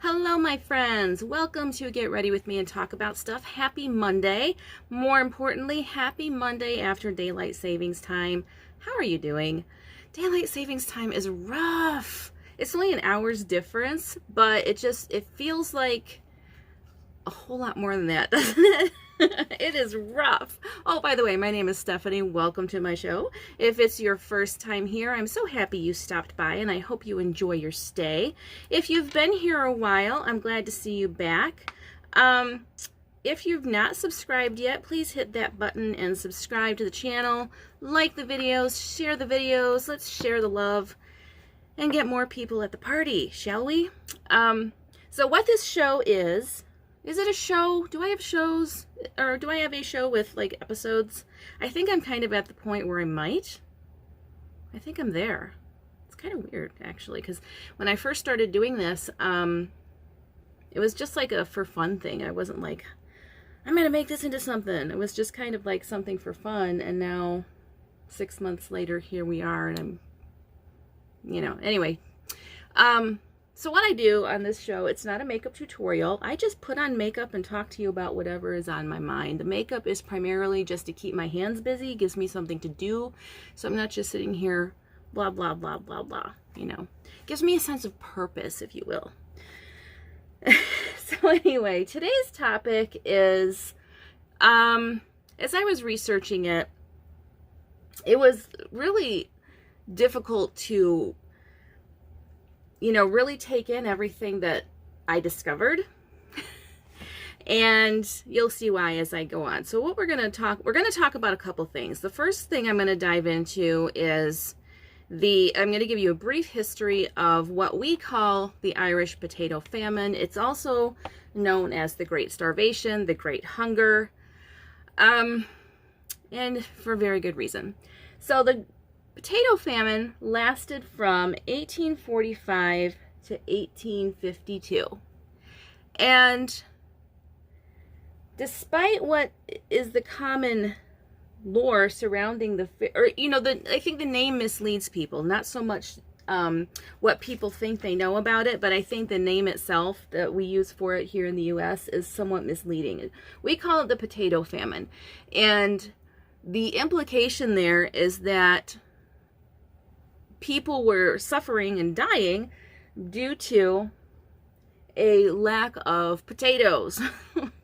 Hello, my friends. Welcome to Get Ready With Me and Talk About Stuff. Happy Monday. More importantly, happy Monday after Daylight Savings Time. How are you doing? Daylight Savings Time is rough. It's only an hour's difference, but it feels like a whole lot more than that, doesn't it? It is rough. Oh, by the way, my name is Stephanie. Welcome to my show. If it's your first time here, I'm so happy you stopped by, and I hope you enjoy your stay. If you've been here a while, I'm glad to see you back. If you've not subscribed yet, please hit that button and subscribe to the channel. Like the videos, share the videos. Let's share the love and get more people at the party, shall we? So what this show is it a show? Do I have shows? Or do I have a show with, like, episodes? I think I'm kind of at the point where I might. I think I'm there. It's kind of weird, actually, because when I first started doing this, it was just like a for fun thing. I wasn't like, I'm going to make this into something. It was just kind of like something for fun, and now 6 months later, here we are, and I'm, anyway. So what I do on this show, it's not a makeup tutorial. I just put on makeup and talk to you about whatever is on my mind. The makeup is primarily just to keep my hands busy, gives me something to do. So I'm not just sitting here blah, blah, blah, blah, blah, Gives me a sense of purpose, if you will. So anyway, today's topic is, as I was researching it, it was really difficult to really take in everything that I discovered. And you'll see why as I go on. So what we're going to talk about a couple things. The first thing I'm going to dive into is I'm going to give you a brief history of what we call the Irish Potato Famine. It's also known as the Great Starvation, the Great Hunger, and for very good reason. So the Potato Famine lasted from 1845 to 1852. And despite what is the common lore surrounding I think the name misleads people, not so much what people think they know about it, but I think the name itself that we use for it here in the U.S. is somewhat misleading. We call it the Potato Famine. And the implication there is that people were suffering and dying due to a lack of potatoes,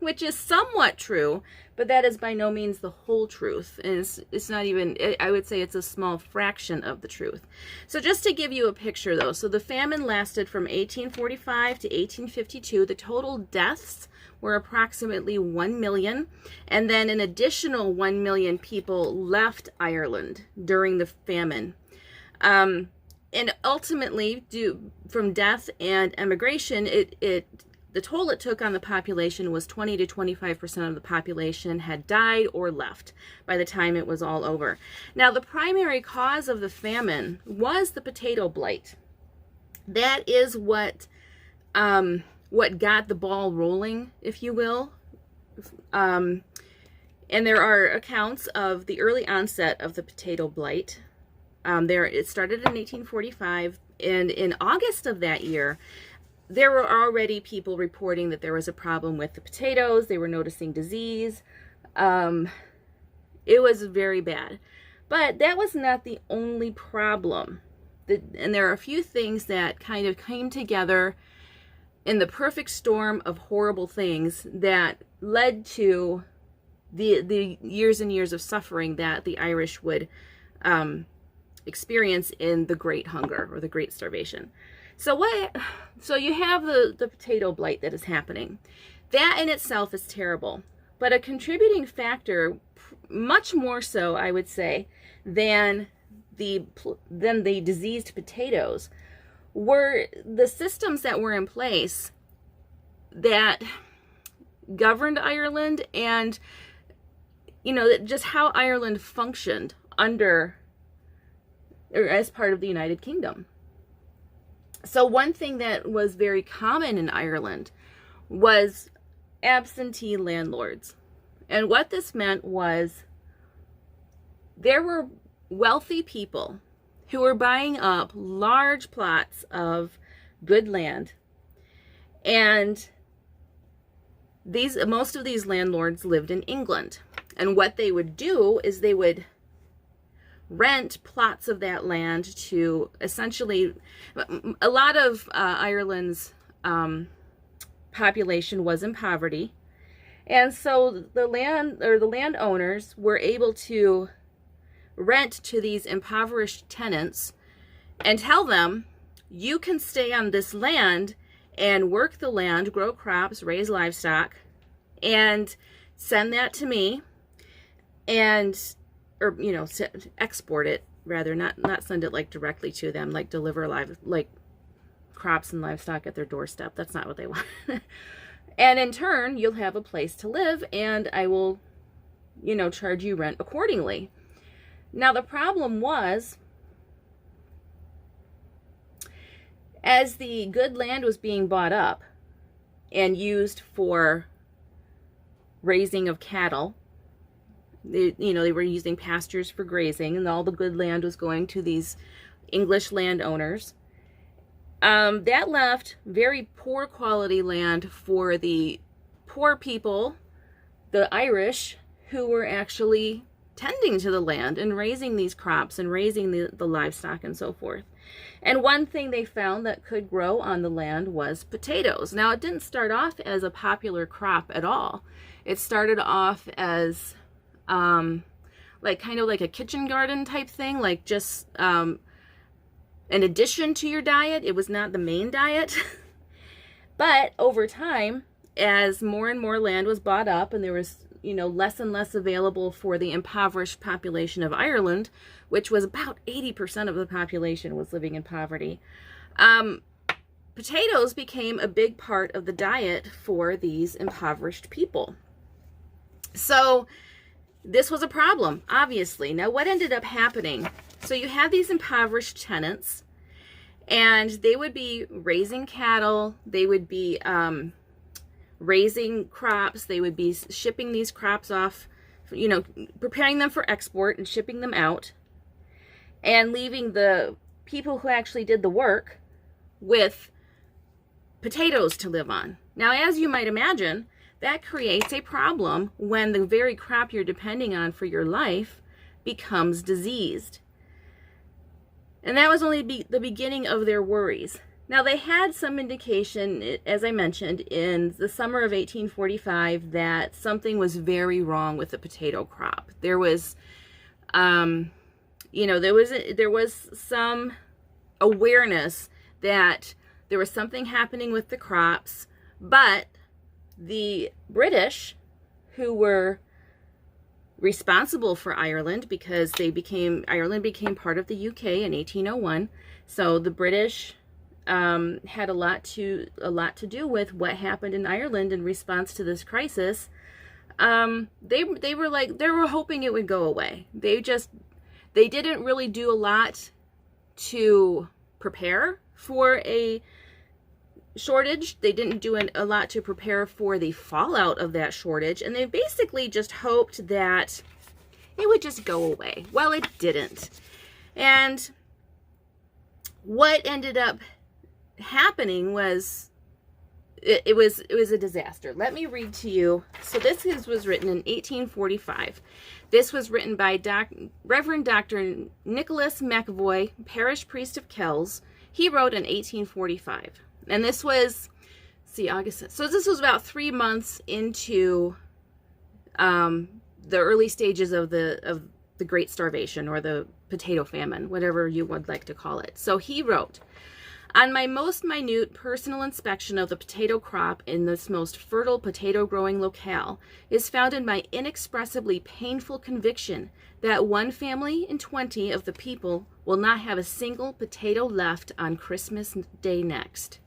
which is somewhat true, but that is by no means the whole truth. And it's not even, I would say it's a small fraction of the truth. So just to give you a picture though, so the famine lasted from 1845 to 1852. The total deaths were approximately 1 million, and then an additional 1 million people left Ireland during the famine. And ultimately, from death and emigration, the toll it took on the population was 20 to 25% of the population had died or left by the time it was all over. Now, the primary cause of the famine was the potato blight. That is what got the ball rolling, if you will. And there are accounts of the early onset of the potato blight. It started in 1845, and in August of that year, there were already people reporting that there was a problem with the potatoes. They were noticing disease. It was very bad. But that was not the only problem. And there are a few things that kind of came together in the perfect storm of horrible things that led to the years and years of suffering that the Irish would experience in the Great Hunger or the Great Starvation. So you have the potato blight that is happening. That in itself is terrible, but a contributing factor, much more so, I would say, than the diseased potatoes, were the systems that were in place that governed Ireland, and just how Ireland functioned under or as part of the United Kingdom. So one thing that was very common in Ireland was absentee landlords. And what this meant was there were wealthy people who were buying up large plots of good land And most of these landlords lived in England. And what they would do is they would rent plots of that land to essentially, a lot of Ireland's population was in poverty. And so the landowners were able to rent to these impoverished tenants and tell them, you can stay on this land and work the land, grow crops, raise livestock, and send that to me, and, or, you know, export it rather, not send it like directly to them, like deliver like crops and livestock at their doorstep. That's not what they want. And in turn, you'll have a place to live, and I will, you know, charge you rent accordingly. Now, the problem was, as the good land was being bought up and used for raising of cattle, they were using pastures for grazing, and all the good land was going to these English landowners. That left very poor quality land for the poor people, the Irish, who were actually tending to the land and raising these crops and raising the livestock and so forth. And one thing they found that could grow on the land was potatoes. Now, it didn't start off as a popular crop at all. It started off as like kind of like a kitchen garden type thing, like just an addition to your diet. It was not the main diet. But over time, as more and more land was bought up and there was, you know, less and less available for the impoverished population of Ireland, which was about 80% of the population was living in poverty, potatoes became a big part of the diet for these impoverished people. So this was a problem, obviously. Now, what ended up happening? So you had these impoverished tenants, and they would be raising cattle, they would be raising crops, they would be shipping these crops off, you know, preparing them for export and shipping them out, and leaving the people who actually did the work with potatoes to live on. Now, as you might imagine, that creates a problem when the very crop you're depending on for your life becomes diseased. And that was only the beginning of their worries. Now, they had some indication, as I mentioned, in the summer of 1845 that something was very wrong with the potato crop. There was, you know, there was some awareness that there was something happening with the crops, but the British, who were responsible for Ireland because Ireland became part of the UK in 1801, so the British had a lot to do with what happened in Ireland in response to this crisis. They were hoping it would go away. They didn't really do a lot to prepare for a shortage. They didn't do a lot to prepare for the fallout of that shortage, and they basically just hoped that it would just go away. Well, it didn't. And what ended up happening was it was a disaster. Let me read to you. So this was written in 1845. This was written by Reverend Dr. Nicholas McAvoy, parish priest of Kells. He wrote in 1845. And this was, August. So this was about 3 months into the early stages of the Great Starvation, or the Potato Famine, whatever you would like to call it. So he wrote, "On my most minute personal inspection of the potato crop in this most fertile potato-growing locale is founded my inexpressibly painful conviction that 1 family in 20 of the people will not have a single potato left on Christmas Day next.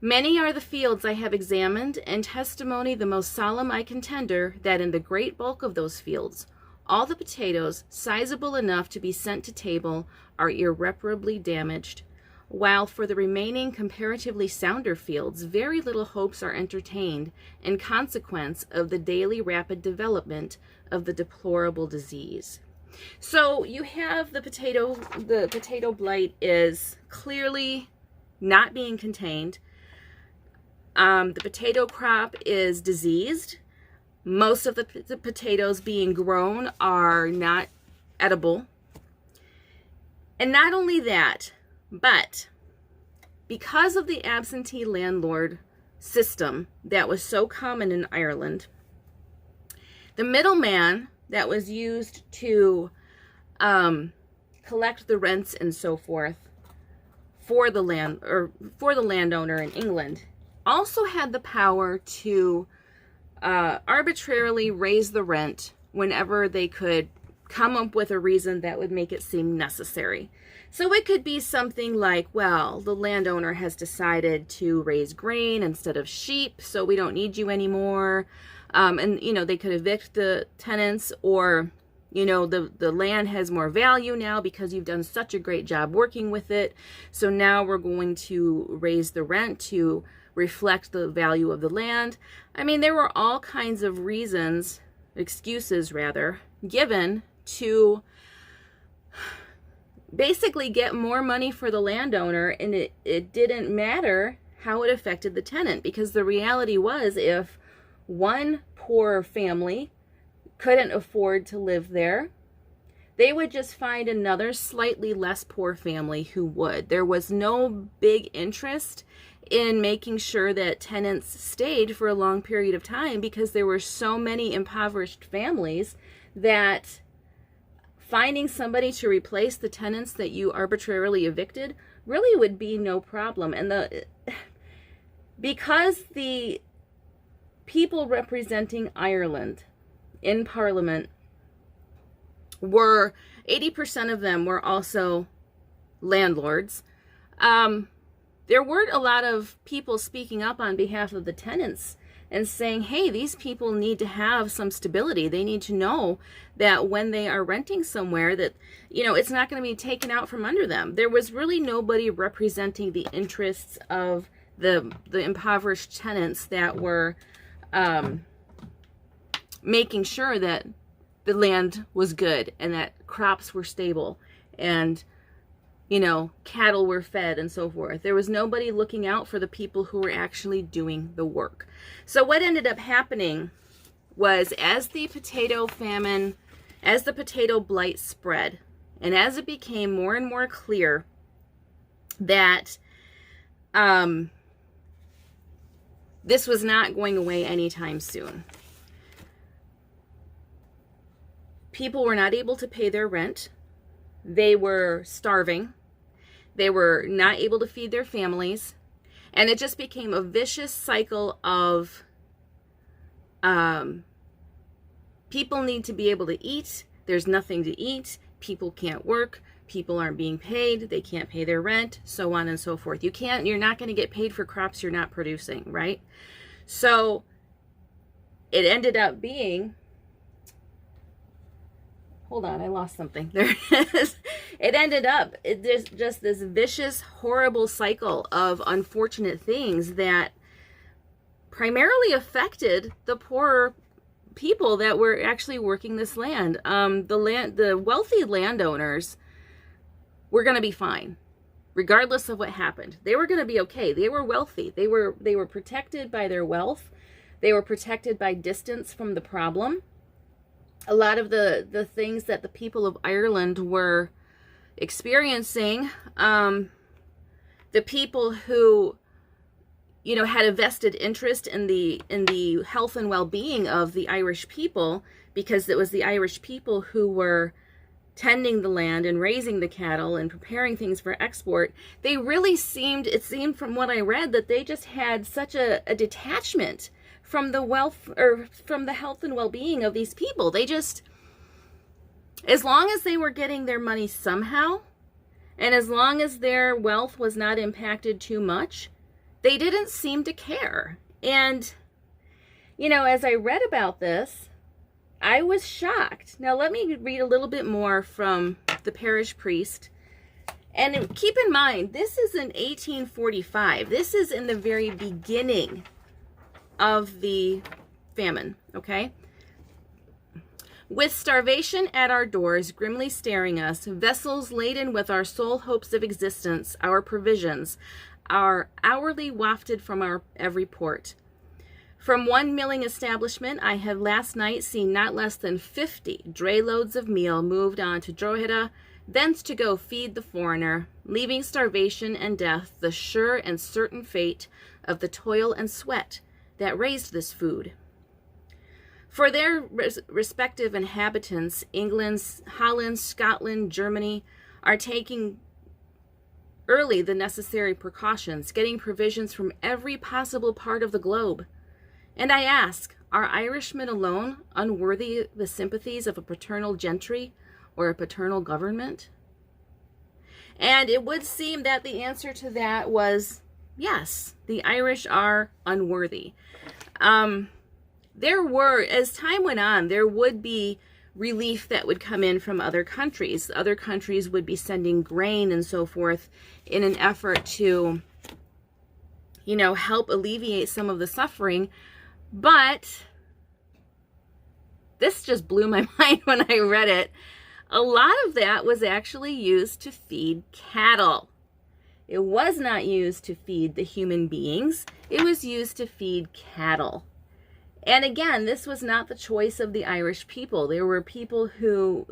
Many are the fields I have examined, and testimony the most solemn I can tender that in the great bulk of those fields, all the potatoes, sizable enough to be sent to table, are irreparably damaged, while for the remaining comparatively sounder fields, very little hopes are entertained in consequence of the daily rapid development of the deplorable disease." So you have the potato blight is clearly not being contained. The potato crop is diseased. Most of the potatoes being grown are not edible. And not only that, but because of the absentee landlord system that was so common in Ireland, the middleman that was used to collect the rents and so forth for the landowner in England also had the power to arbitrarily raise the rent whenever they could come up with a reason that would make it seem necessary. So it could be something like, well, the landowner has decided to raise grain instead of sheep, so we don't need you anymore. And, you know, they could evict the tenants, or, you know, the land has more value now because you've done such a great job working with it. So now we're going to raise the rent to reflect the value of the land. I mean, there were all kinds of reasons, excuses rather, given to basically get more money for the landowner, and it didn't matter how it affected the tenant, because the reality was, if one poor family couldn't afford to live there, they would just find another slightly less poor family who would. There was no big interest in making sure that tenants stayed for a long period of time, because there were so many impoverished families that finding somebody to replace the tenants that you arbitrarily evicted really would be no problem. And because the people representing Ireland in Parliament were 80% of them were also landlords, there weren't a lot of people speaking up on behalf of the tenants and saying, hey, these people need to have some stability. They need to know that when they are renting somewhere that, you know, it's not going to be taken out from under them. There was really nobody representing the interests of the impoverished tenants that were making sure that the land was good and that crops were stable and, you know, cattle were fed and so forth. There was nobody looking out for the people who were actually doing the work. So what ended up happening was, as the potato famine, as the potato blight spread, and as it became more and more clear that this was not going away anytime soon, people were not able to pay their rent. They were starving. They were not able to feed their families. And it just became a vicious cycle of people need to be able to eat. There's nothing to eat. People can't work. People aren't being paid. They can't pay their rent, so on and so forth. You're not going to get paid for crops you're not producing, right? So it ended up being, hold on, I lost something. There it is. It ended up, there's just this vicious, horrible cycle of unfortunate things that primarily affected the poorer people that were actually working this land. The wealthy landowners were going to be fine, regardless of what happened. They were going to be okay. They were wealthy. They were protected by their wealth. They were protected by distance from the problem. A lot of the things that the people of Ireland were experiencing, the people who, you know, had a vested interest in the health and well-being of the Irish people, because it was the Irish people who were tending the land and raising the cattle and preparing things for export. They really seemed, it seemed from what I read, that they just had such a detachment from the wealth, or from the health and well-being of these people. They just, as long as they were getting their money somehow, and as long as their wealth was not impacted too much, they didn't seem to care. And, you know, as I read about this, I was shocked. Now, let me read a little bit more from the parish priest. And keep in mind, this is in 1845. This is in the very beginning of the famine, okay? With starvation at our doors, grimly staring us, vessels laden with our sole hopes of existence, our provisions, are hourly wafted from our every port. From one milling establishment, I have last night seen not less than 50 dray loads of meal moved on to Drogheda, thence to go feed the foreigner, leaving starvation and death the sure and certain fate of the toil and sweat that raised this food. For their respective inhabitants, England, Holland, Scotland, Germany, are taking early the necessary precautions, getting provisions from every possible part of the globe. And I ask, are Irishmen alone unworthy the sympathies of a paternal gentry or a paternal government? And it would seem that the answer to that was yes, the Irish are unworthy. There were, as time went on, there would be relief that would come in from other countries. Other countries would be sending grain and so forth in an effort to, help alleviate some of the suffering. But this just blew my mind when I read it. A lot of that was actually used to feed cattle. It was not used to feed the human beings. It was used to feed cattle. And again, this was not the choice of the Irish people. There were people who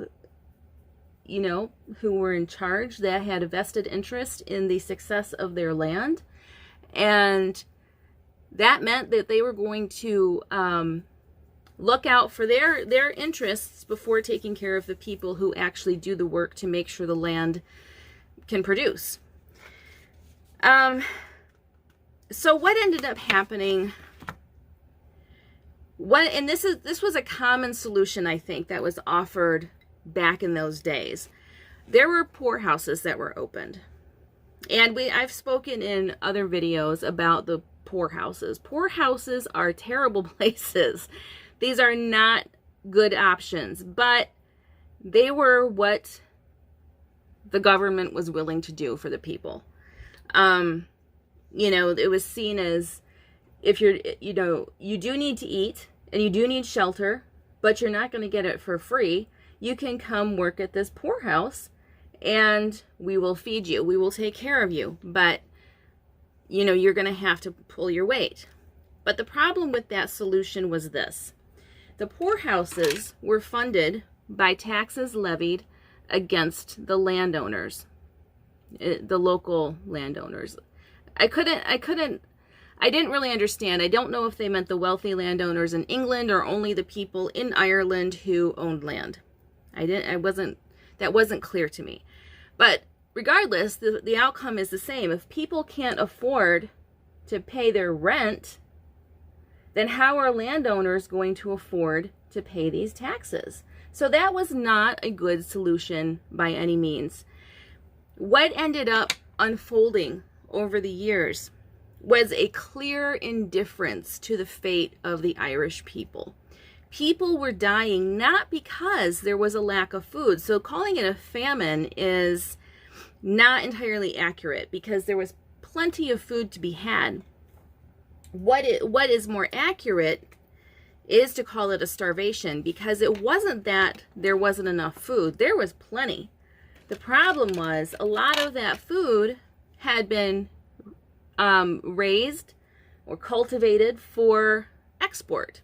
were in charge that had a vested interest in the success of their land. And that meant that they were going to look out for their interests before taking care of the people who actually do the work to make sure the land can produce. So what ended up happening? This was a common solution, I think, that was offered back in those days. There were poorhouses that were opened. And I've spoken in other videos about the poorhouses. Poorhouses are terrible places. These are not good options, but they were what the government was willing to do for the people. It was seen as, if you do need to eat and you do need shelter, but you're not going to get it for free. You can come work at this poorhouse and we will feed you. We will take care of you, but you're going to have to pull your weight. But the problem with that solution was this. The poorhouses were funded by taxes levied against the landowners, the local landowners. I didn't really understand. I don't know if they meant the wealthy landowners in England or only the people in Ireland who owned land. That wasn't clear to me. But regardless, the outcome is the same. If people can't afford to pay their rent, then how are landowners going to afford to pay these taxes? So that was not a good solution by any means. What ended up unfolding over the years was a clear indifference to the fate of the Irish people. People were dying not because there was a lack of food. So calling it a famine is not entirely accurate because there was plenty of food to be had. What is more accurate is to call it a starvation, because it wasn't that there wasn't enough food. There was plenty. The problem was a lot of that food had been raised or cultivated for export.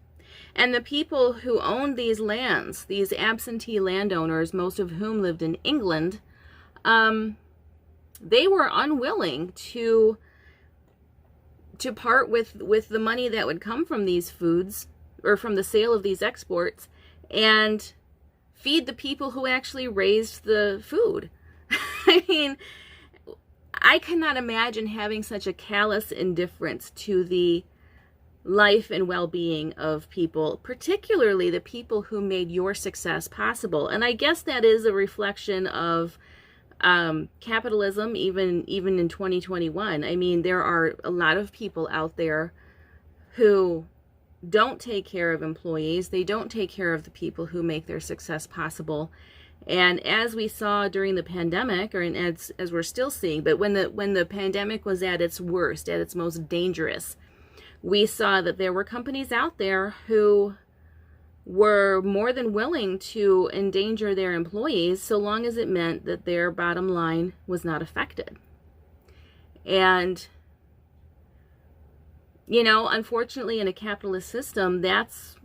And the people who owned these lands, these absentee landowners, most of whom lived in England, they were unwilling to part with the money that would come from these foods or from the sale of these exports and feed the people who actually raised the food. I mean, I cannot imagine having such a callous indifference to the life and well-being of people, particularly the people who made your success possible. And I guess that is a reflection of capitalism, even in 2021. I mean, there are a lot of people out there who don't take care of employees. They don't take care of the people who make their success possible. And as we saw during the pandemic, or as we're still seeing, but when the pandemic was at its worst, at its most dangerous, we saw that there were companies out there who were more than willing to endanger their employees so long as it meant that their bottom line was not affected. And You know, unfortunately, in a capitalist system, that's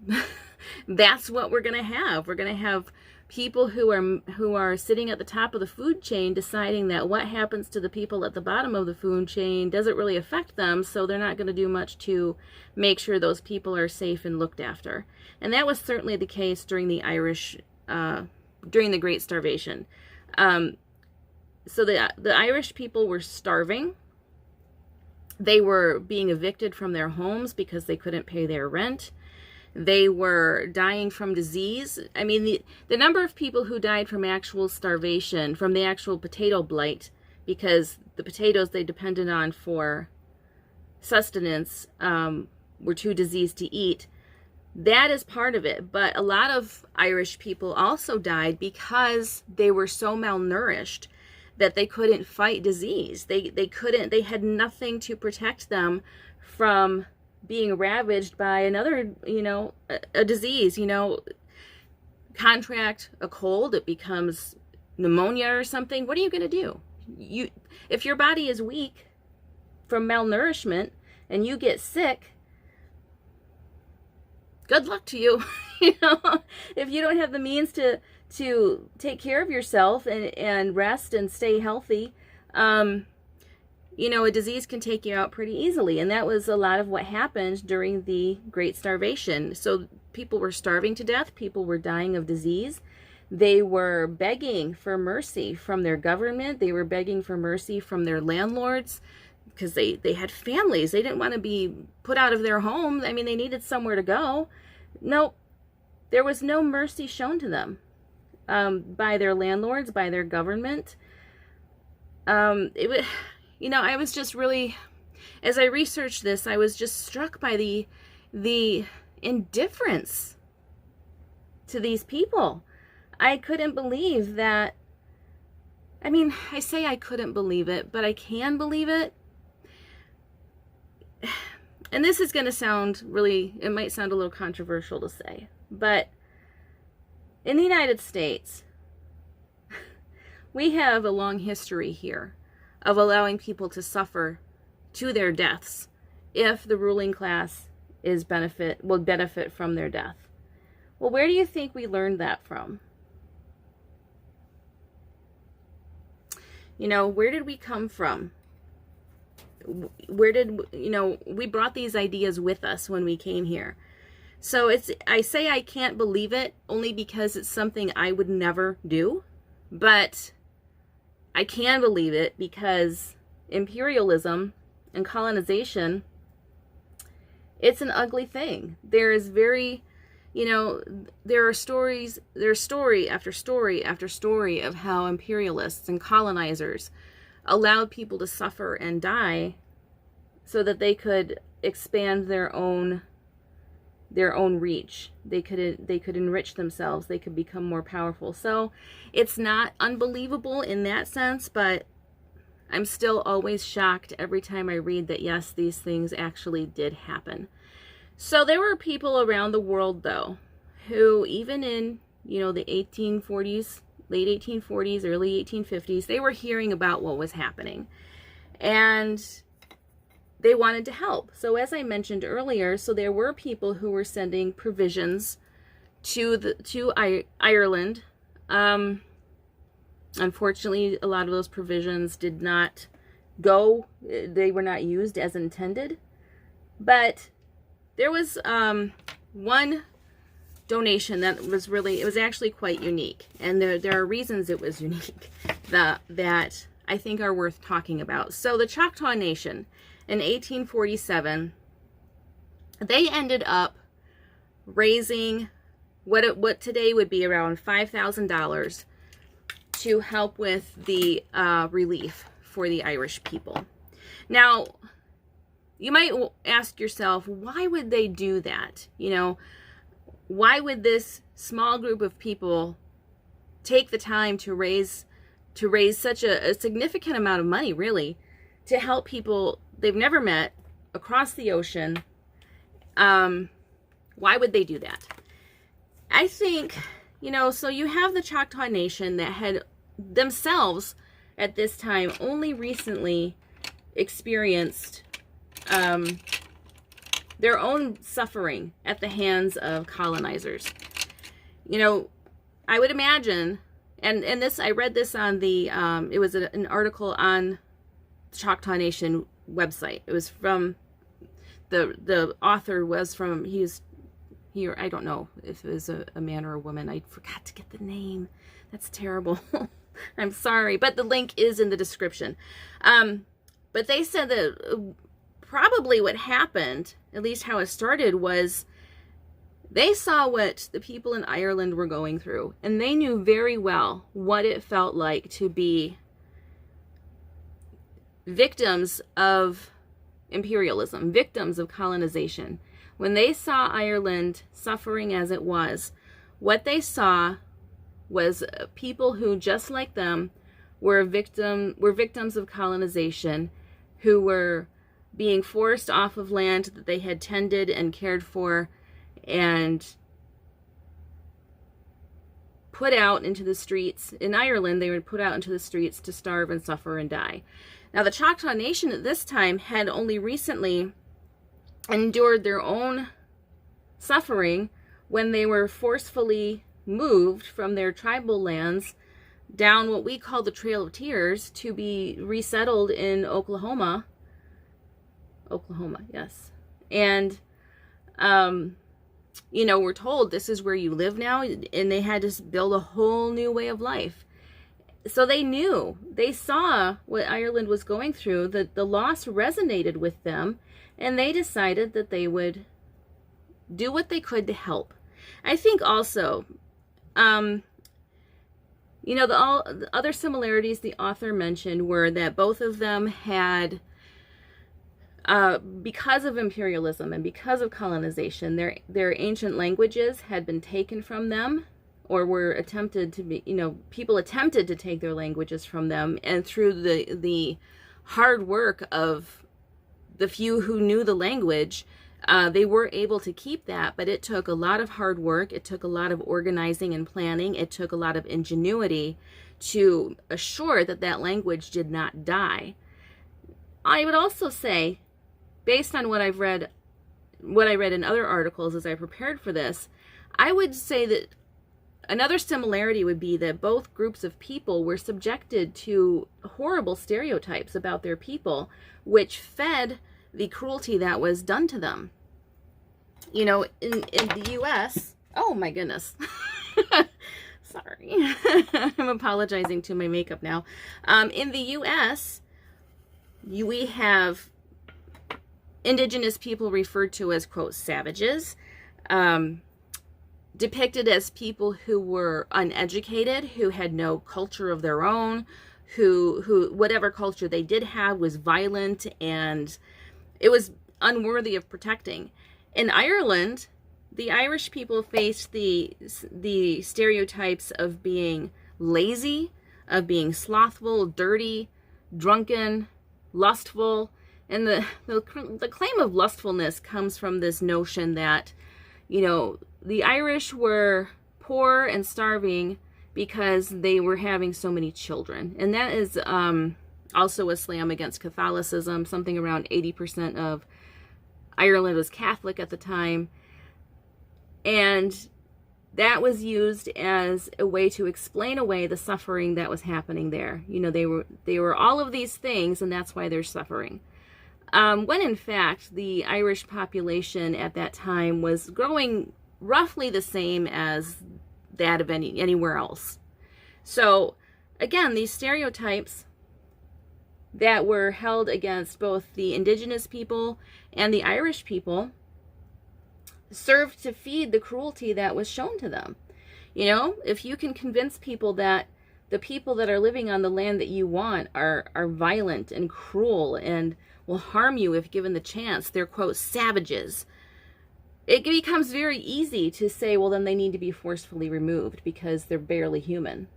that's what we're going to have. We're going to have people who are sitting at the top of the food chain deciding that what happens to the people at the bottom of the food chain doesn't really affect them, so they're not going to do much to make sure those people are safe and looked after. And that was certainly the case during the during the Great Starvation. So the Irish people were starving. They were being evicted from their homes because they couldn't pay their rent. They were dying from disease. I mean, the number of people who died from actual starvation, from the actual potato blight, because the potatoes they depended on for sustenance were too diseased to eat, that is part of it. But a lot of Irish people also died because they were so malnourished that they couldn't fight disease. They had nothing to protect them from being ravaged by another, a disease, contract a cold, it becomes pneumonia or something. What are you going to do? If your body is weak from malnourishment and you get sick, good luck to you. If you don't have the means to take care of yourself and rest and stay healthy, a disease can take you out pretty easily. And that was a lot of what happened during the Great Starvation. So people were starving to death. People were dying of disease. They were begging for mercy from their government. They were begging for mercy from their landlords because they had families. They didn't want to be put out of their home. I mean, they needed somewhere to go. Nope. There was no mercy shown to them by their landlords, by their government. I was just really, as I researched this, I was just struck by the indifference to these people. I couldn't believe that. I mean, I say I couldn't believe it, but I can believe it. And this is going to sound it might sound a little controversial to say, but in the United States, we have a long history here of allowing people to suffer to their deaths if the ruling class will benefit from their death. Well, where do you think we learned that from? Where did we come from? We brought these ideas with us when we came here. So I say I can't believe it only because it's something I would never do, but I can believe it because imperialism and colonization, it's an ugly thing. There's story after story after story of how imperialists and colonizers allowed people to suffer and die so that they could expand their own reach. They could enrich themselves. They could become more powerful. So it's not unbelievable in that sense, but I'm still always shocked every time I read that, yes, these things actually did happen. So there were people around the world, though, who even in, the 1840s, late 1840s, early 1850s, they were hearing about what was happening. And they wanted to help. So as I mentioned earlier, so there were people who were sending provisions to Ireland. Unfortunately, a lot of those provisions did not go. They were not used as intended. But there was one donation that was it was actually quite unique. And there are reasons it was unique that I think are worth talking about. So the Choctaw Nation, in 1847, they ended up raising what today would be around $5,000 to help with the relief for the Irish people. Now, you might ask yourself, why would they do that? Why would this small group of people take the time to raise such a significant amount of money, really, to help people they've never met across the ocean? Why would they do that? I think, so you have the Choctaw Nation that had themselves at this time only recently experienced their own suffering at the hands of colonizers. You know, I would imagine, and this, I read this on the, it was an article on the Choctaw Nation website. It was from, the author was from, he's here, I don't know if it was a man or a woman. I forgot to get the name. That's terrible. I'm sorry, but the link is in the description. But they said that probably what happened, at least how it started, was they saw what the people in Ireland were going through, and they knew very well what it felt like to be victims of imperialism, victims of colonization. When they saw Ireland suffering as it was, what they saw was people who, just like them, were victims of colonization, who were being forced off of land that they had tended and cared for, and put out into the streets. In Ireland, they were put out into the streets to starve and suffer and die. Now, the Choctaw Nation at this time had only recently endured their own suffering when they were forcefully moved from their tribal lands down what we call the Trail of Tears to be resettled in Oklahoma. Yes. And, you know, we're told this is where you live now, and they had to build a whole new way of life. So they knew, they saw what Ireland was going through, that the loss resonated with them, and they decided that they would do what they could to help. I think also, you know, the other similarities the author mentioned were that both of them had, because of imperialism and because of colonization, their ancient languages had been taken from them, or were attempted to be, you know, people attempted to take their languages from them, and through the hard work of the few who knew the language, they were able to keep that, but it took a lot of hard work, it took a lot of organizing and planning, it took a lot of ingenuity to assure that that language did not die. I would also say, based on what I read in other articles as I prepared for this, I would say that another similarity would be that both groups of people were subjected to horrible stereotypes about their people, which fed the cruelty that was done to them. You know, in the U.S., oh my goodness. Sorry. I'm apologizing to my makeup now. In the U.S., we have indigenous people referred to as, quote, savages, depicted as people who were uneducated, who had no culture of their own, who whatever culture they did have was violent, and it was unworthy of protecting. In Ireland, the Irish people faced the stereotypes of being lazy, of being slothful, dirty, drunken, lustful. And the claim of lustfulness comes from this notion that, you know, the Irish were poor and starving because they were having so many children. And that is also a slam against Catholicism. Something around 80% of Ireland was Catholic at the time. And that was used as a way to explain away the suffering that was happening there. You know, they were all of these things, and that's why they're suffering. When in fact, the Irish population at that time was growing roughly the same as that of anywhere else. So, again, these stereotypes that were held against both the indigenous people and the Irish people served to feed the cruelty that was shown to them. You know, if you can convince people that the people that are living on the land that you want are violent and cruel and will harm you if given the chance, they're, quote, savages, it becomes very easy to say, well, then they need to be forcefully removed because they're barely human.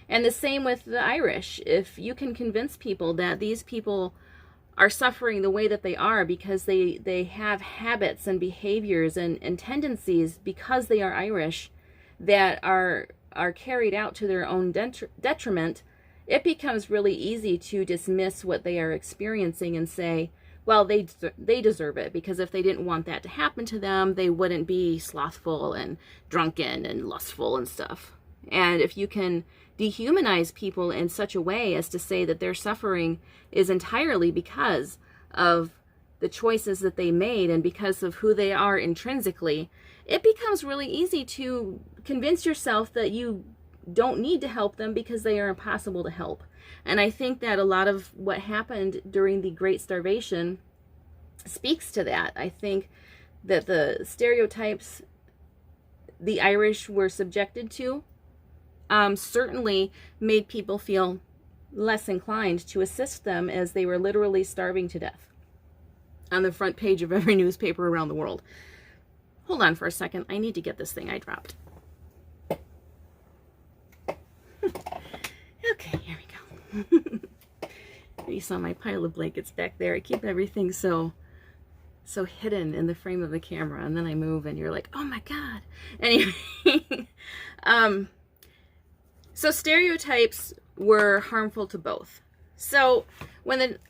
And the same with the Irish. If you can convince people that these people are suffering the way that they are because they have habits and behaviors and tendencies because they are Irish that are carried out to their own detriment, it becomes really easy to dismiss what they are experiencing and say, well, they deserve it, because if they didn't want that to happen to them, they wouldn't be slothful and drunken and lustful and stuff. And if you can dehumanize people in such a way as to say that their suffering is entirely because of the choices that they made and because of who they are intrinsically, it becomes really easy to convince yourself that you don't need to help them because they are impossible to help. And I think that a lot of what happened during the Great Starvation speaks to that. I think that the stereotypes the Irish were subjected to certainly made people feel less inclined to assist them, as they were literally starving to death on the front page of every newspaper around the world. Hold on for a second. I need to get this thing I dropped. Okay, here we go. You saw my pile of blankets back there. I keep everything so hidden in the frame of the camera, and then I move and you're like, oh my God. Anyway, so stereotypes were harmful to both. So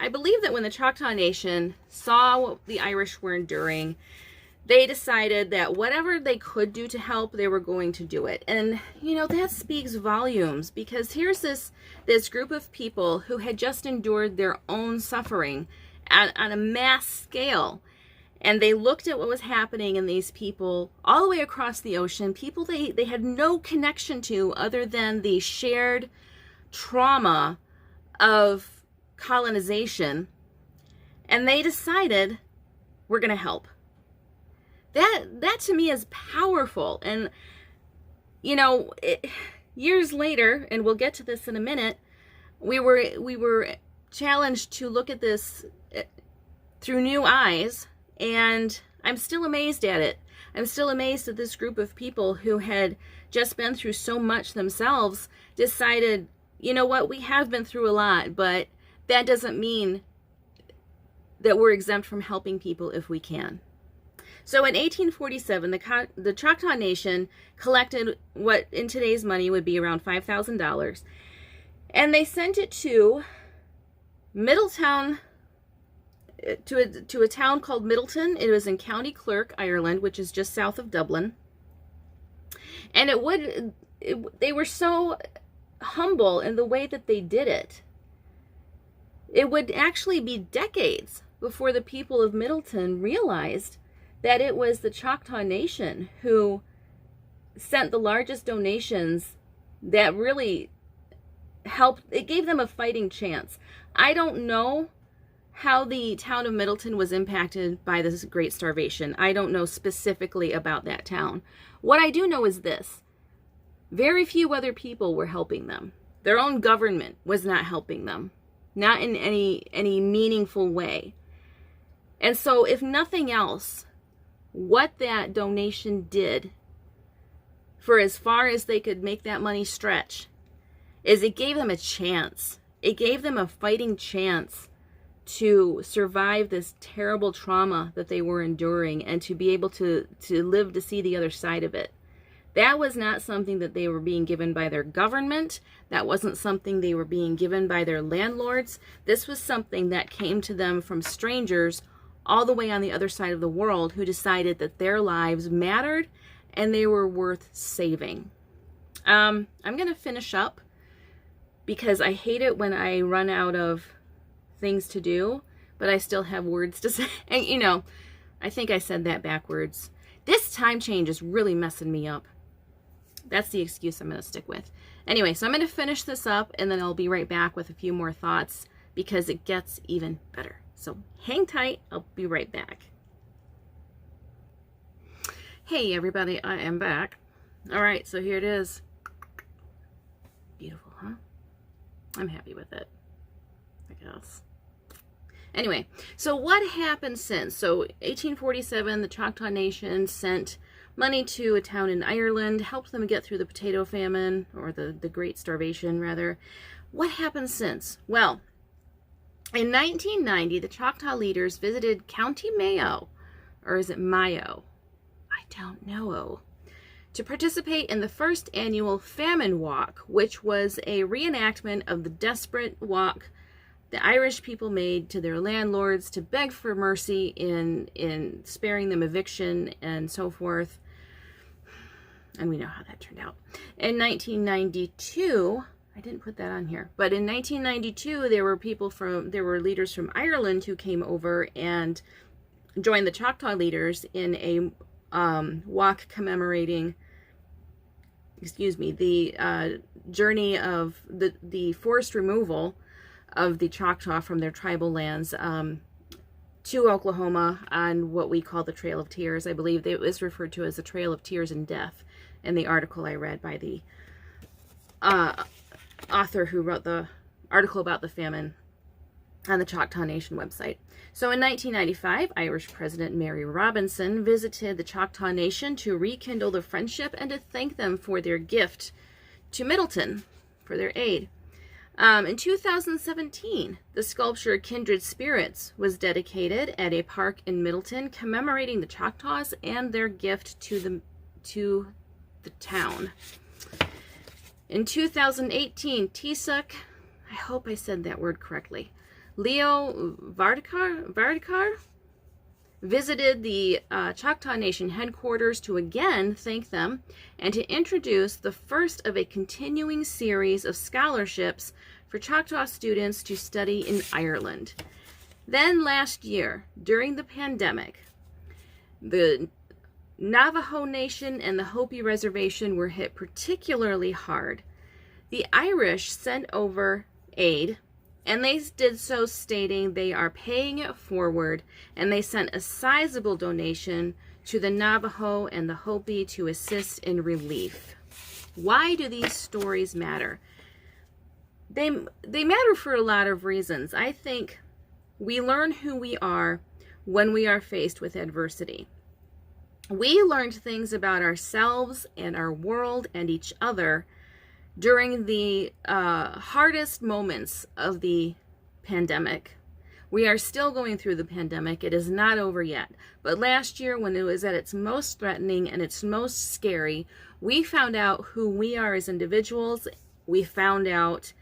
I believe that when the Choctaw Nation saw what the Irish were enduring, they decided that whatever they could do to help, they were going to do it. And, you know, that speaks volumes, because here's this group of people who had just endured their own suffering on a mass scale. And they looked at what was happening in these people all the way across the ocean, people they had no connection to other than the shared trauma of colonization. And they decided, we're going to help. That to me is powerful. And, you know, years later, and we'll get to this in a minute, we were challenged to look at this through new eyes, and I'm still amazed at it. I'm still amazed that this group of people who had just been through so much themselves decided, you know what, we have been through a lot, but that doesn't mean that we're exempt from helping people if we can. So in 1847, the Choctaw Nation collected what in today's money would be around $5,000, and they sent it to Middletown, to a town called Middleton. It was in County Clerk, Ireland, which is just south of Dublin. And they were so humble in the way that they did it. It would actually be decades before the people of Middleton realized that it was the Choctaw Nation who sent the largest donations that really helped. It gave them a fighting chance. I don't know how the town of Middleton was impacted by this Great Starvation. I don't know specifically about that town. What I do know is this: very few other people were helping them. Their own government was not helping them, not in any meaningful way. And so, if nothing else, what that donation did, for as far as they could make that money stretch, is it gave them a chance. It gave them a fighting chance to survive this terrible trauma that they were enduring, and to be able to live to see the other side of it. That was not something that they were being given by their government. That wasn't something they were being given by their landlords. This was something that came to them from strangers all the way on the other side of the world, who decided that their lives mattered and they were worth saving. I'm going to finish up, because I hate it when I run out of things to do, but I still have words to say. And, you know, I think I said that backwards. This time change is really messing me up. That's the excuse I'm going to stick with. Anyway, so I'm going to finish this up, and then I'll be right back with a few more thoughts, because it gets even better. So hang tight. I'll be right back. Hey, everybody. I am back. All right, so here it is. Beautiful, huh? I'm happy with it, I guess. Anyway, so what happened since? So 1847, the Choctaw Nation sent money to a town in Ireland, helped them get through the potato famine, or the Great Starvation, rather. What happened since? Well, in 1990, the Choctaw leaders visited County Mayo, or is it Mayo? I don't know. To participate in the first annual Famine Walk, which was a reenactment of the desperate walk the Irish people made to their landlords to beg for mercy in sparing them eviction and so forth. And we know how that turned out. In 1992, I didn't put that on here, but in 1992, there were leaders from Ireland who came over and joined the Choctaw leaders in a walk commemorating, the journey of the forced removal of the Choctaw from their tribal lands to Oklahoma on what we call the Trail of Tears. I believe it was referred to as the Trail of Tears and Death in the article I read by the author who wrote the article about the famine on the Choctaw Nation website. So in 1995, Irish President Mary Robinson visited the Choctaw Nation to rekindle the friendship and to thank them for their gift to Middleton for their aid. In 2017, the sculpture Kindred Spirits was dedicated at a park in Middleton, commemorating the Choctaws and their gift to the town. In 2018, Tisak, I hope I said that word correctly, Leo Vardikar visited the Choctaw Nation headquarters to again thank them and to introduce the first of a continuing series of scholarships for Choctaw students to study in Ireland. Then last year, during the pandemic, the Navajo Nation and the Hopi Reservation were hit particularly hard. The Irish sent over aid, and they did so stating they are paying it forward, and they sent a sizable donation to the Navajo and the Hopi to assist in relief. Why do these stories matter? They matter for a lot of reasons. I think we learn who we are when we are faced with adversity. We learned things about ourselves and our world and each other during the hardest moments of the pandemic. We are still going through the pandemic. It is not over yet. But last year, when it was at its most threatening and its most scary, we found out who we are as individuals. We found out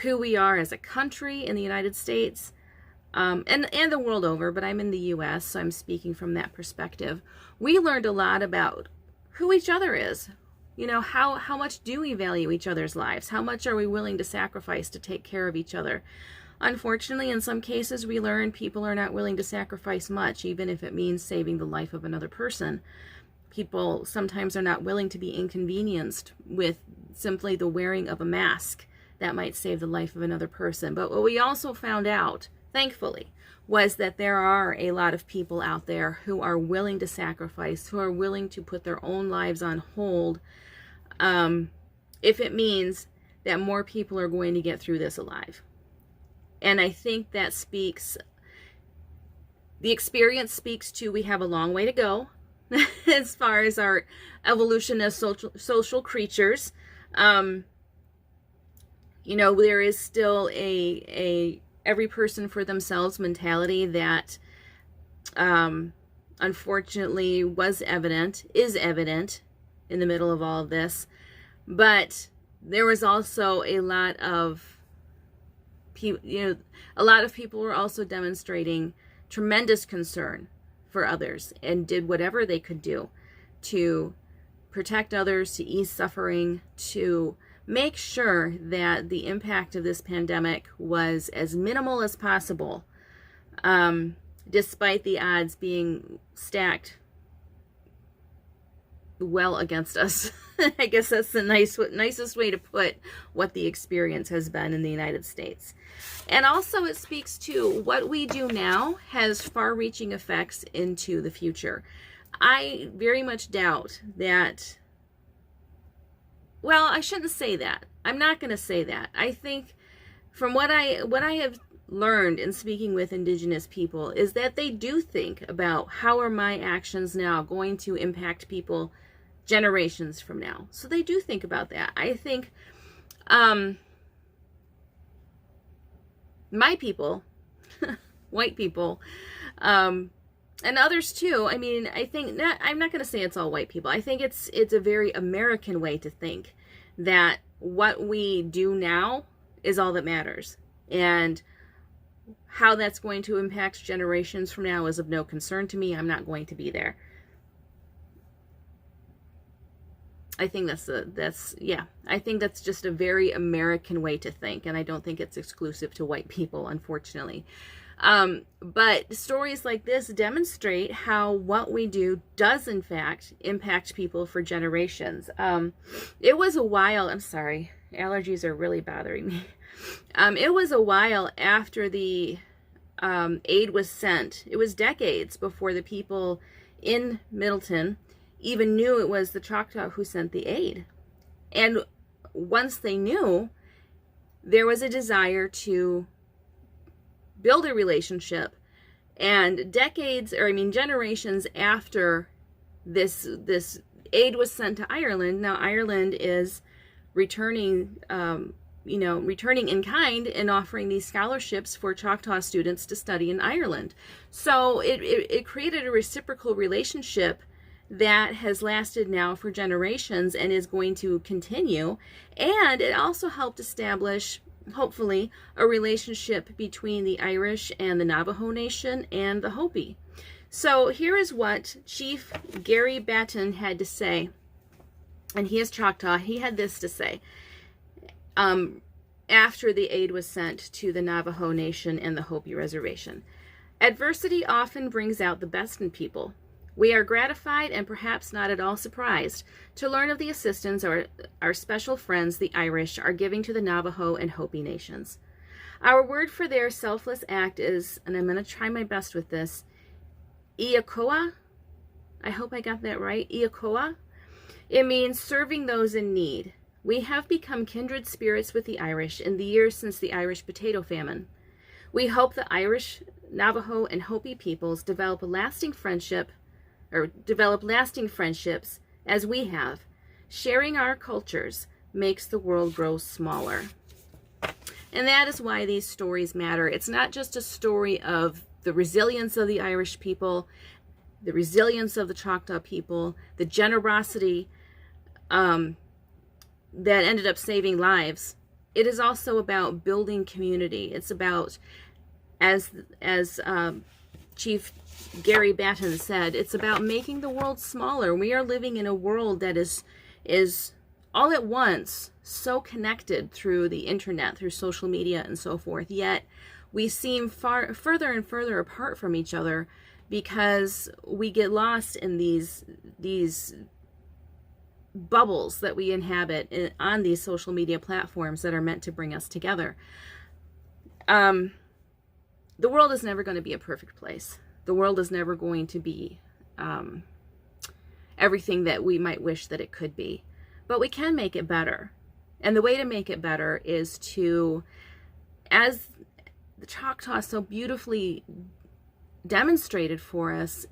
who we are as a country in the United States and the world over, but I'm in the U.S., so I'm speaking from that perspective. We learned a lot about who each other is. You know, how much do we value each other's lives? How much are we willing to sacrifice to take care of each other? Unfortunately, in some cases, we learn people are not willing to sacrifice much, even if it means saving the life of another person. People sometimes are not willing to be inconvenienced with simply the wearing of a mask that might save the life of another person. But what we also found out, thankfully, was that there are a lot of people out there who are willing to sacrifice, who are willing to put their own lives on hold, if it means that more people are going to get through this alive. And I think that the experience speaks to we have a long way to go as far as our evolution as social creatures. You know, there is still a every person for themselves mentality that unfortunately is evident in the middle of all of this. But there was also a lot of people, a lot of people were also demonstrating tremendous concern for others and did whatever they could do to protect others, to ease suffering, to make sure that the impact of this pandemic was as minimal as possible, despite the odds being stacked well against us. I guess that's the nicest way to put what the experience has been in the United States. And also it speaks to what we do now has far-reaching effects into the future. I very much doubt that, well, I shouldn't say that. I'm not going to say that. I think from what I have learned in speaking with Indigenous people is that they do think about how are my actions now going to impact people generations from now. So they do think about that. I think my people, white people, and others too. I mean, I think I'm not going to say it's all white people. I think it's a very American way to think that what we do now is all that matters. And how that's going to impact generations from now is of no concern to me. I'm not going to be there. I think I think that's just a very American way to think, and I don't think it's exclusive to white people, unfortunately. But stories like this demonstrate how what we do does in fact impact people for generations. It was a while, I'm sorry, allergies are really bothering me. It was a while after the aid was sent. It was decades before the people in Middleton even knew it was the Choctaw who sent the aid. And once they knew, there was a desire to build a relationship. And generations after this aid was sent to Ireland, now Ireland is returning in kind and offering these scholarships for Choctaw students to study in Ireland. So it created a reciprocal relationship that has lasted now for generations and is going to continue. And it also helped establish, hopefully, a relationship between the Irish and the Navajo Nation and the Hopi. So here is what Chief Gary Batten had to say. And he is Choctaw. He had this to say after the aid was sent to the Navajo Nation and the Hopi Reservation. Adversity often brings out the best in people. We are gratified and perhaps not at all surprised to learn of the assistance our special friends, the Irish, are giving to the Navajo and Hopi nations. Our word for their selfless act is, and I'm going to try my best with this, Iakoa. I hope I got that right. Iakoa. It means serving those in need. We have become kindred spirits with the Irish in the years since the Irish Potato Famine. We hope the Irish, Navajo, and Hopi peoples develop lasting friendships as we have. Sharing our cultures makes the world grow smaller. And that is why these stories matter. It's not just a story of the resilience of the Irish people, the resilience of the Choctaw people, the generosity that ended up saving lives. It is also about building community. It's about, as Chief Gary Batten said, it's about making the world smaller. We are living in a world that is all at once so connected through the internet, through social media and so forth, yet we seem further and further apart from each other because we get lost in these bubbles that we inhabit on these social media platforms that are meant to bring us together. The world is never going to be a perfect place. The world is never going to be everything that we might wish that it could be. But we can make it better. And the way to make it better is to, as the Choctaw so beautifully demonstrated for us,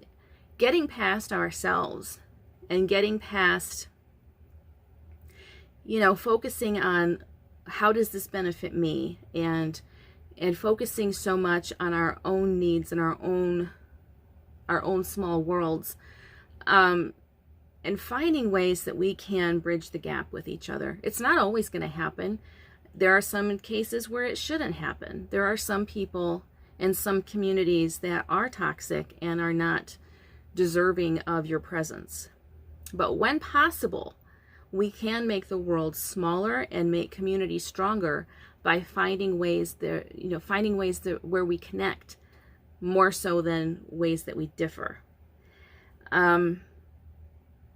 getting past ourselves and getting past, focusing on how does this benefit me, and focusing so much on our own needs and our own small worlds, and finding ways that we can bridge the gap with each other. It's not always going to happen. There are some cases where it shouldn't happen. There are some people in some communities that are toxic and are not deserving of your presence. But when possible, we can make the world smaller and make communities stronger by finding ways where we connect more so than ways that we differ.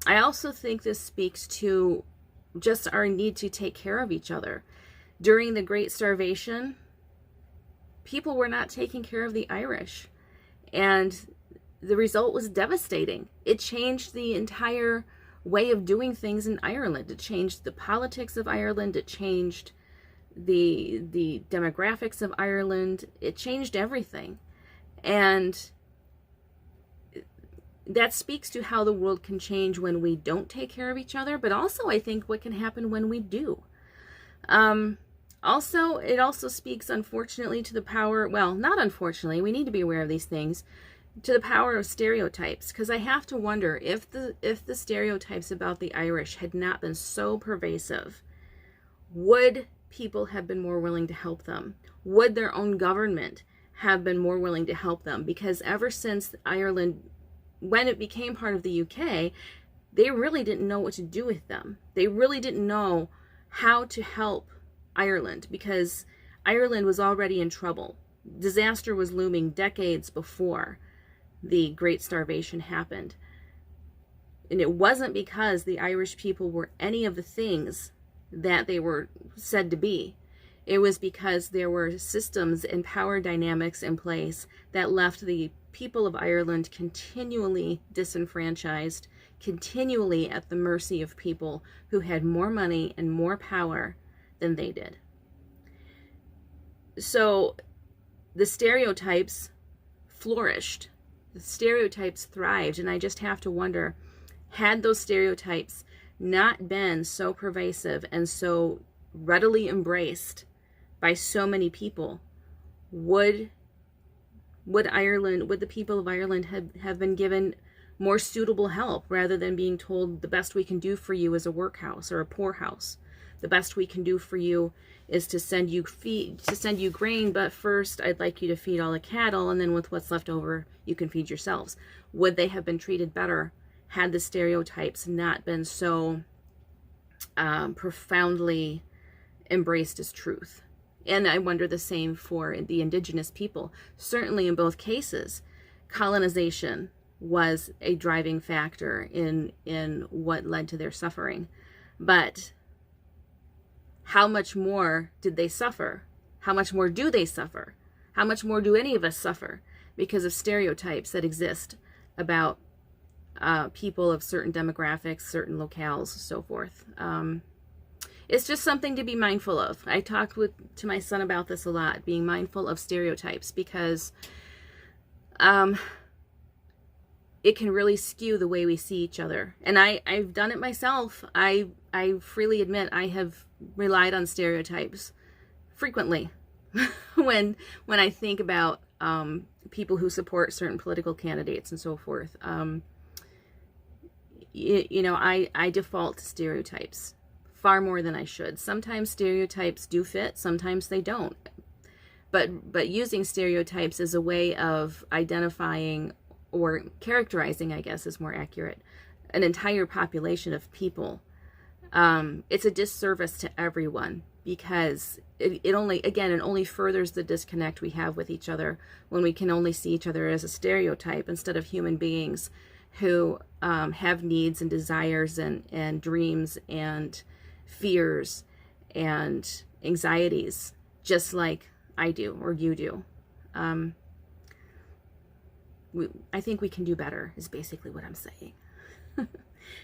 I also think this speaks to just our need to take care of each other. During the Great Starvation, people were not taking care of the Irish, and the result was devastating. It changed the entire way of doing things in Ireland. It changed the politics of Ireland. It changed the demographics of Ireland. It changed everything. And that speaks to how the world can change when we don't take care of each other, but also I think what can happen when we do. It also speaks, unfortunately, to the power, well, not unfortunately, we need to be aware of these things, to the power of stereotypes, because I have to wonder if the stereotypes about the Irish had not been so pervasive, would people have been more willing to help them? Would their own government have been more willing to help them, because ever since Ireland, when it became part of the UK, they really didn't know what to do with them. They really didn't know how to help Ireland, because Ireland was already in trouble. Disaster was looming decades before the Great Starvation happened. And it wasn't because the Irish people were any of the things that they were said to be. It was because there were systems and power dynamics in place that left the people of Ireland continually disenfranchised, continually at the mercy of people who had more money and more power than they did. So the stereotypes flourished. The stereotypes thrived, and I just have to wonder, had those stereotypes not been so pervasive and so readily embraced by so many people, would the people of Ireland have been given more suitable help, rather than being told the best we can do for you is a workhouse or a poorhouse? The best we can do for you is to send you grain, but first I'd like you to feed all the cattle, and then with what's left over you can feed yourselves. Would they have been treated better had the stereotypes not been so profoundly embraced as truth? And I wonder the same for the indigenous people. Certainly in both cases, colonization was a driving factor in what led to their suffering. But how much more did they suffer? How much more do they suffer? How much more do any of us suffer because of stereotypes that exist about people of certain demographics, certain locales, so forth? It's just something to be mindful of. I talked to my son about this a lot, being mindful of stereotypes, because it can really skew the way we see each other. And I've done it myself. I freely admit I have relied on stereotypes frequently when I think about people who support certain political candidates and so forth. I default to stereotypes far more than I should. Sometimes stereotypes do fit, sometimes they don't. But using stereotypes as a way of identifying or characterizing, I guess is more accurate, an entire population of people, it's a disservice to everyone, because it only furthers the disconnect we have with each other when we can only see each other as a stereotype instead of human beings who have needs and desires and dreams and fears and anxieties, just like I do or you do. I think we can do better is basically what I'm saying.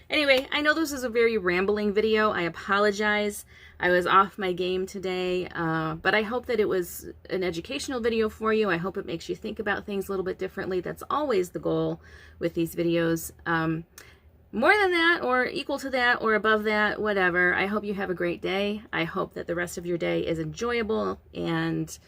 Anyway, I know this is a very rambling video. I apologize. I was off my game today, but I hope that it was an educational video for you. I hope it makes you think about things a little bit differently. That's always the goal with these videos. More than that, or equal to that, or above that, whatever. I hope you have a great day. I hope that the rest of your day is enjoyable, and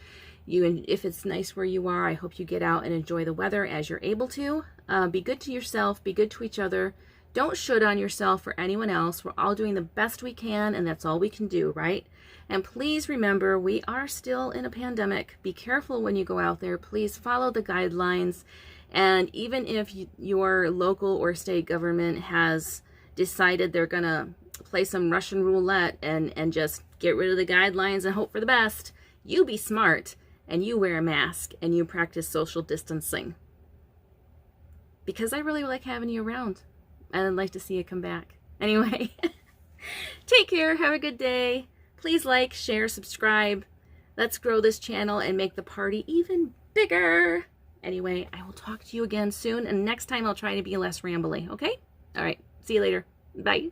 if it's nice where you are, I hope you get out and enjoy the weather as you're able to. Be good to yourself, be good to each other. Don't should on yourself or anyone else. We're all doing the best we can, and that's all we can do, right? And please remember, we are still in a pandemic. Be careful when you go out there. Please follow the guidelines. And even if your local or state government has decided they're going to play some Russian roulette and just get rid of the guidelines and hope for the best, you be smart and you wear a mask and you practice social distancing. Because I really like having you around. And I'd like to see you come back. Anyway, take care. Have a good day. Please like, share, subscribe. Let's grow this channel and make the party even bigger. Anyway, I will talk to you again soon. And next time I'll try to be less rambly. Okay? All right. See you later. Bye.